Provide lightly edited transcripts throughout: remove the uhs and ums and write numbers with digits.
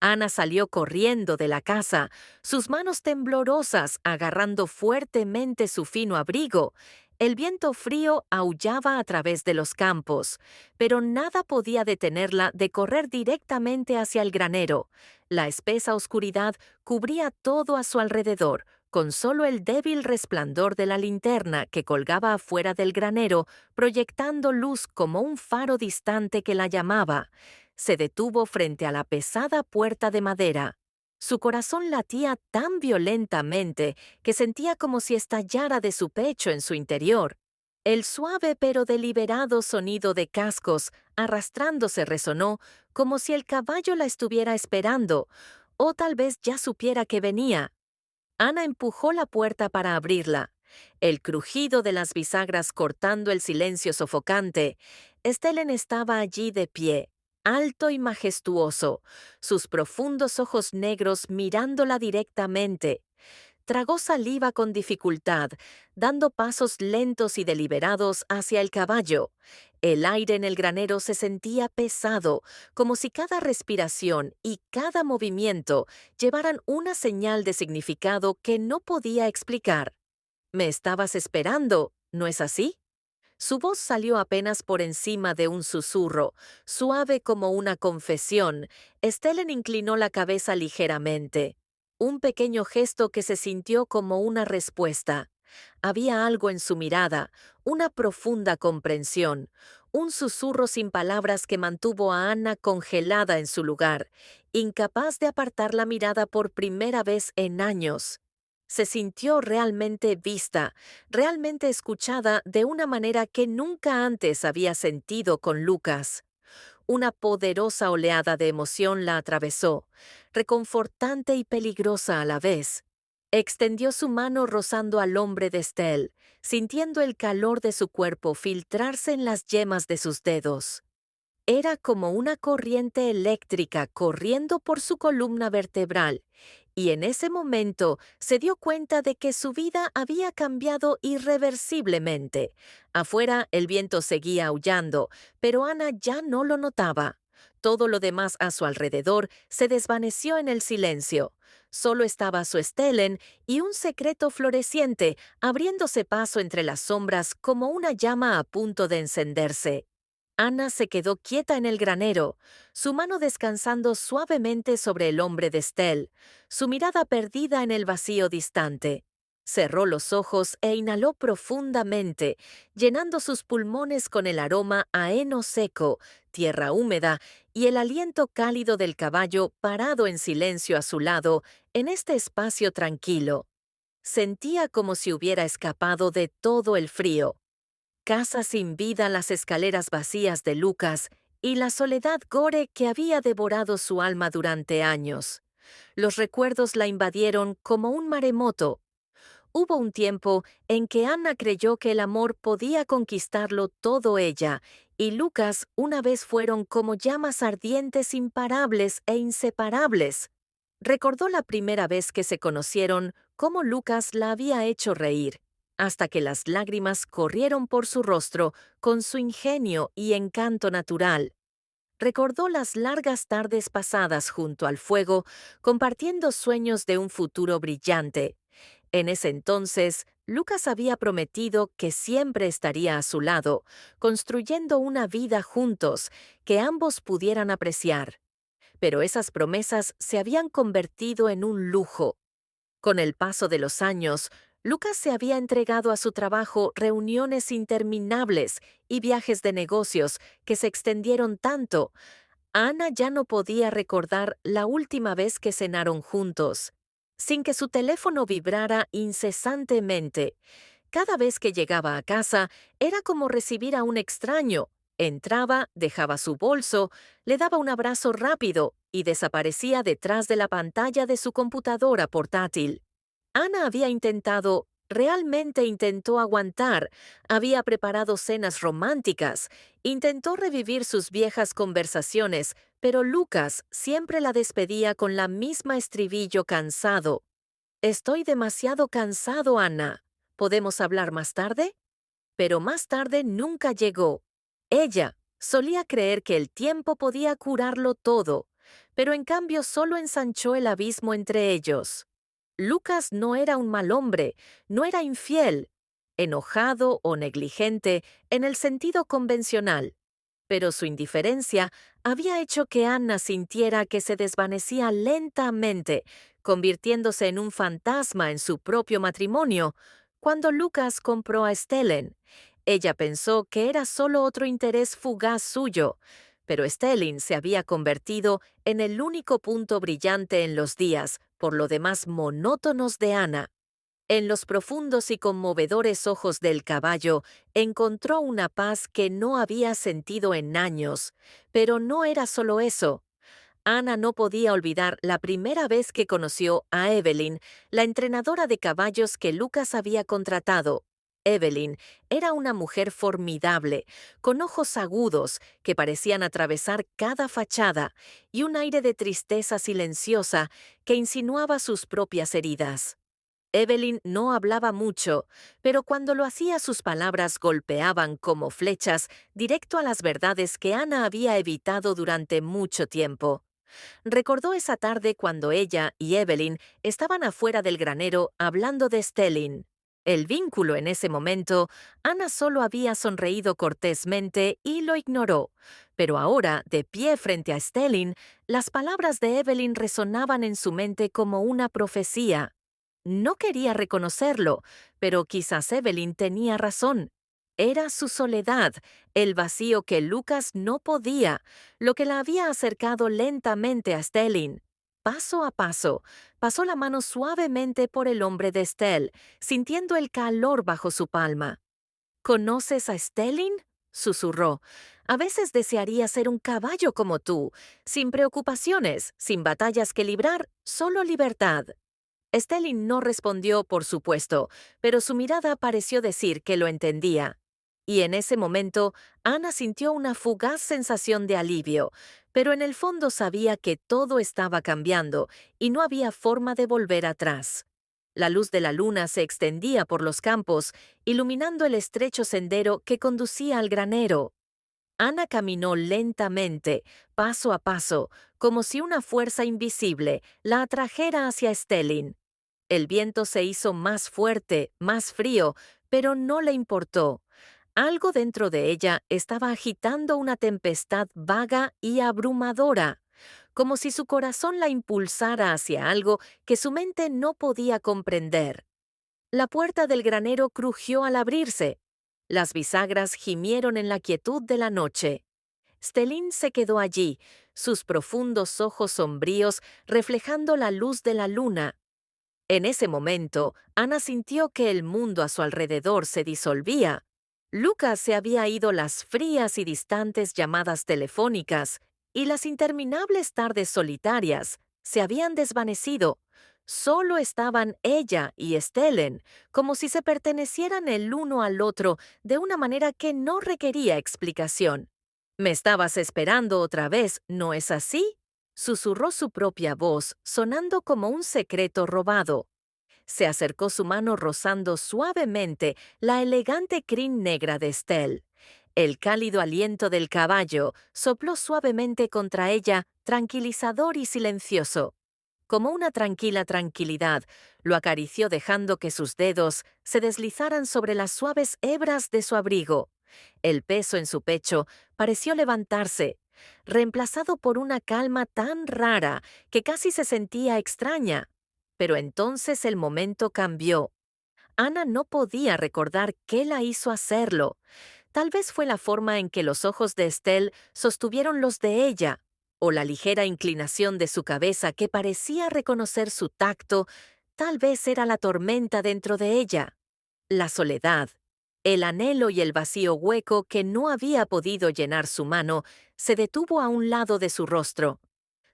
Ana salió corriendo de la casa, sus manos temblorosas agarrando fuertemente su fino abrigo. El viento frío aullaba a través de los campos, pero nada podía detenerla de correr directamente hacia el granero. La espesa oscuridad cubría todo a su alrededor, con solo el débil resplandor de la linterna que colgaba afuera del granero, proyectando luz como un faro distante que la llamaba. Se detuvo frente a la pesada puerta de madera. Su corazón latía tan violentamente que sentía como si estallara de su pecho en su interior. El suave pero deliberado sonido de cascos arrastrándose resonó como si el caballo la estuviera esperando, o tal vez ya supiera que venía. Ana empujó la puerta para abrirla. El crujido de las bisagras cortando el silencio sofocante. Stellen estaba allí de pie, alto y majestuoso, sus profundos ojos negros mirándola directamente. Tragó saliva con dificultad, dando pasos lentos y deliberados hacia el caballo. El aire en el granero se sentía pesado, como si cada respiración y cada movimiento llevaran una señal de significado que no podía explicar. «Me estabas esperando, ¿no es así?». Su voz salió apenas por encima de un susurro, suave como una confesión. Stellen inclinó la cabeza ligeramente. Un pequeño gesto que se sintió como una respuesta. Había algo en su mirada, una profunda comprensión, un susurro sin palabras que mantuvo a Ana congelada en su lugar, incapaz de apartar la mirada por primera vez en años. Se sintió realmente vista, realmente escuchada de una manera que nunca antes había sentido con Lucas. Una poderosa oleada de emoción la atravesó, reconfortante y peligrosa a la vez. Extendió su mano rozando al hombre de Estelle, sintiendo el calor de su cuerpo filtrarse en las yemas de sus dedos. Era como una corriente eléctrica corriendo por su columna vertebral, y en ese momento se dio cuenta de que su vida había cambiado irreversiblemente. Afuera el viento seguía aullando, pero Ana ya no lo notaba. Todo lo demás a su alrededor se desvaneció en el silencio. Solo estaba su Stellen y un secreto floreciente abriéndose paso entre las sombras como una llama a punto de encenderse. Ana se quedó quieta en el granero, su mano descansando suavemente sobre el hombre de Estelle, su mirada perdida en el vacío distante. Cerró los ojos e inhaló profundamente, llenando sus pulmones con el aroma a heno seco, tierra húmeda y el aliento cálido del caballo parado en silencio a su lado en este espacio tranquilo. Sentía como si hubiera escapado de todo el frío. Casa sin vida, las escaleras vacías de Lucas y la soledad gore que había devorado su alma durante años. Los recuerdos la invadieron como un maremoto. Hubo un tiempo en que Ana creyó que el amor podía conquistarlo todo ella, y Lucas una vez fueron como llamas ardientes imparables e inseparables. Recordó la primera vez que se conocieron, cómo Lucas la había hecho reír, hasta que las lágrimas corrieron por su rostro con su ingenio y encanto natural. Recordó las largas tardes pasadas junto al fuego, compartiendo sueños de un futuro brillante. En ese entonces, Lucas había prometido que siempre estaría a su lado, construyendo una vida juntos que ambos pudieran apreciar. Pero esas promesas se habían convertido en un lujo. Con el paso de los años, Lucas se había entregado a su trabajo reuniones interminables y viajes de negocios que se extendieron tanto. Ana ya no podía recordar la última vez que cenaron juntos, sin que su teléfono vibrara incesantemente. Cada vez que llegaba a casa, era como recibir a un extraño. Entraba, dejaba su bolso, le daba un abrazo rápido y desaparecía detrás de la pantalla de su computadora portátil. Ana había intentado, realmente intentó aguantar, había preparado cenas románticas, intentó revivir sus viejas conversaciones, pero Lucas siempre la despedía con la misma estribillo cansado. «Estoy demasiado cansado, Ana. ¿Podemos hablar más tarde?». Pero más tarde nunca llegó. Ella solía creer que el tiempo podía curarlo todo. pero en cambio solo ensanchó el abismo entre ellos. Lucas no era un mal hombre, no era infiel, enojado o negligente en el sentido convencional, pero su indiferencia había hecho que Anna sintiera que se desvanecía lentamente, convirtiéndose en un fantasma en su propio matrimonio. Cuando Lucas compró a Stellan, ella pensó que era solo otro interés fugaz suyo, pero Stellan se había convertido en el único punto brillante en los días, por lo demás monótonos de Anna. En los profundos y conmovedores ojos del caballo encontró una paz que no había sentido en años. Pero no era solo eso. Ana no podía olvidar la primera vez que conoció a Evelyn, la entrenadora de caballos que Lucas había contratado. Evelyn era una mujer formidable, con ojos agudos que parecían atravesar cada fachada y un aire de tristeza silenciosa que insinuaba sus propias heridas. Evelyn no hablaba mucho, pero cuando lo hacía sus palabras golpeaban como flechas directo a las verdades que Ana había evitado durante mucho tiempo. Recordó esa tarde cuando ella y Evelyn estaban afuera del granero hablando de Stellin. El vínculo en ese momento, Ana solo había sonreído cortésmente y lo ignoró, pero ahora, de pie frente a Stellin, las palabras de Evelyn resonaban en su mente como una profecía. No quería reconocerlo, pero quizás Evelyn tenía razón. Era su soledad, el vacío que Lucas no podía, lo que la había acercado lentamente a Stellin. Paso a paso, pasó la mano suavemente por el hombro de Estelle, sintiendo el calor bajo su palma. ¿Conoces a Stellin? Susurró. A veces desearía ser un caballo como tú, sin preocupaciones, sin batallas que librar, solo libertad. Stellin no respondió, por supuesto, pero su mirada pareció decir que lo entendía. Y en ese momento, Ana sintió una fugaz sensación de alivio, pero en el fondo sabía que todo estaba cambiando y no había forma de volver atrás. La luz de la luna se extendía por los campos, iluminando el estrecho sendero que conducía al granero. Ana caminó lentamente, paso a paso, como si una fuerza invisible la atrajera hacia Stellin. El viento se hizo más fuerte, más frío, pero no le importó. Algo dentro de ella estaba agitando una tempestad vaga y abrumadora, como si su corazón la impulsara hacia algo que su mente no podía comprender. La puerta del granero crujió al abrirse. Las bisagras gimieron en la quietud de la noche. Stellin se quedó allí, sus profundos ojos sombríos reflejando la luz de la luna. En ese momento, Ana sintió que el mundo a su alrededor se disolvía. Lucas se había ido las frías y distantes llamadas telefónicas, y las interminables tardes solitarias se habían desvanecido. Solo estaban ella y Stellan, como si se pertenecieran el uno al otro de una manera que no requería explicación. «Me estabas esperando otra vez, ¿no es así?», susurró su propia voz, sonando como un secreto robado. Se acercó su mano rozando suavemente la elegante crin negra de Estelle. El cálido aliento del caballo sopló suavemente contra ella, tranquilizador y silencioso. Como una tranquila tranquilidad, lo acarició dejando que sus dedos se deslizaran sobre las suaves hebras de su abrigo. El peso en su pecho pareció levantarse, reemplazado por una calma tan rara que casi se sentía extraña. Pero entonces el momento cambió. Ana no podía recordar qué la hizo hacerlo. Tal vez fue la forma en que los ojos de Estelle sostuvieron los de ella, o la ligera inclinación de su cabeza que parecía reconocer su tacto. Tal vez era la tormenta dentro de ella, la soledad, el anhelo y el vacío hueco que no había podido llenar su mano se detuvo a un lado de su rostro.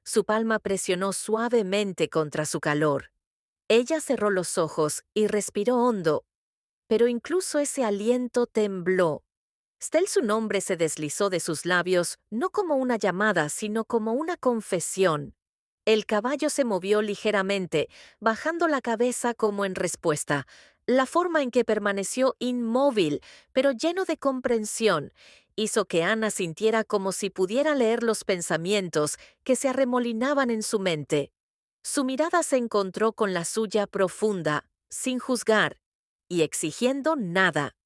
Su palma presionó suavemente contra su calor. Ella cerró los ojos y respiró hondo, pero incluso ese aliento tembló. Su nombre se deslizó de sus labios no como una llamada, sino como una confesión. El caballo se movió ligeramente, bajando la cabeza como en respuesta, la forma en que permaneció inmóvil, pero lleno de comprensión, hizo que Ana sintiera como si pudiera leer los pensamientos que se arremolinaban en su mente. Su mirada se encontró con la suya profunda, sin juzgar, y exigiendo nada,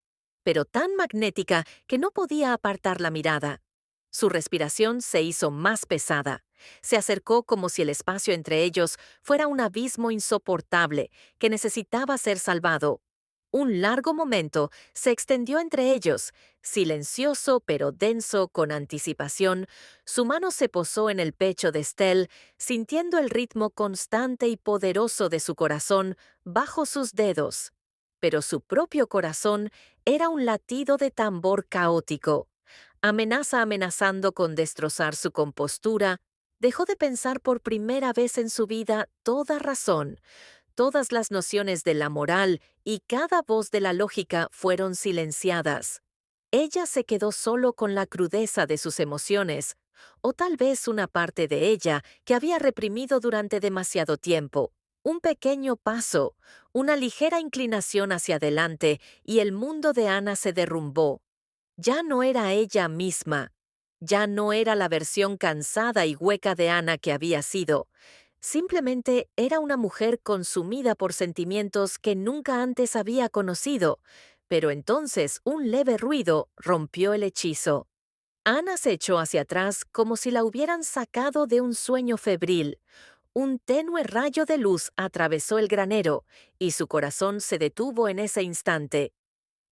pero tan magnética que no podía apartar la mirada. Su respiración se hizo más pesada. Se acercó como si el espacio entre ellos fuera un abismo insoportable que necesitaba ser salvado. Un largo momento se extendió entre ellos, silencioso pero denso con anticipación. Su mano se posó en el pecho de Estelle, sintiendo el ritmo constante y poderoso de su corazón bajo sus dedos. Pero su propio corazón era un latido de tambor caótico. Amenazando con destrozar su compostura, dejó de pensar por primera vez en su vida toda razón. Todas las nociones de la moral y cada voz de la lógica fueron silenciadas. Ella se quedó solo con la crudeza de sus emociones, o tal vez una parte de ella que había reprimido durante demasiado tiempo. Un pequeño paso, una ligera inclinación hacia adelante y el mundo de Ana se derrumbó. Ya no era ella misma. Ya no era la versión cansada y hueca de Ana que había sido. Simplemente era una mujer consumida por sentimientos que nunca antes había conocido, pero entonces un leve ruido rompió el hechizo. Ana se echó hacia atrás como si la hubieran sacado de un sueño febril. Un tenue rayo de luz atravesó el granero y su corazón se detuvo en ese instante.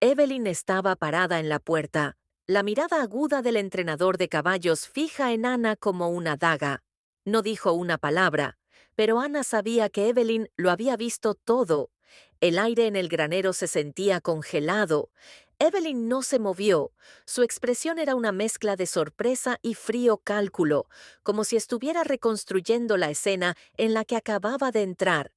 Evelyn estaba parada en la puerta, la mirada aguda del entrenador de caballos fija en Ana como una daga. No dijo una palabra, pero Ana sabía que Evelyn lo había visto todo. El aire en el granero se sentía congelado. Evelyn no se movió. Su expresión era una mezcla de sorpresa y frío cálculo, como si estuviera reconstruyendo la escena en la que acababa de entrar.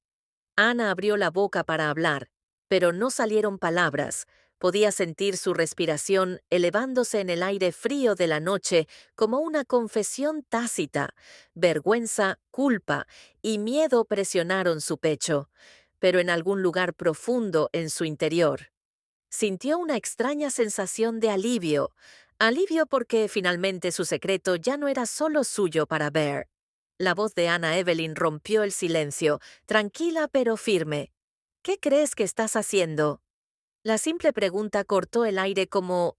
Ana abrió la boca para hablar, pero no salieron palabras. Podía sentir su respiración elevándose en el aire frío de la noche como una confesión tácita. Vergüenza, culpa y miedo presionaron su pecho, pero en algún lugar profundo en su interior sintió una extraña sensación de alivio. Alivio porque finalmente su secreto ya no era solo suyo para ver. La voz de Ana Evelyn rompió el silencio, tranquila pero firme. ¿Qué crees que estás haciendo? La simple pregunta cortó el aire como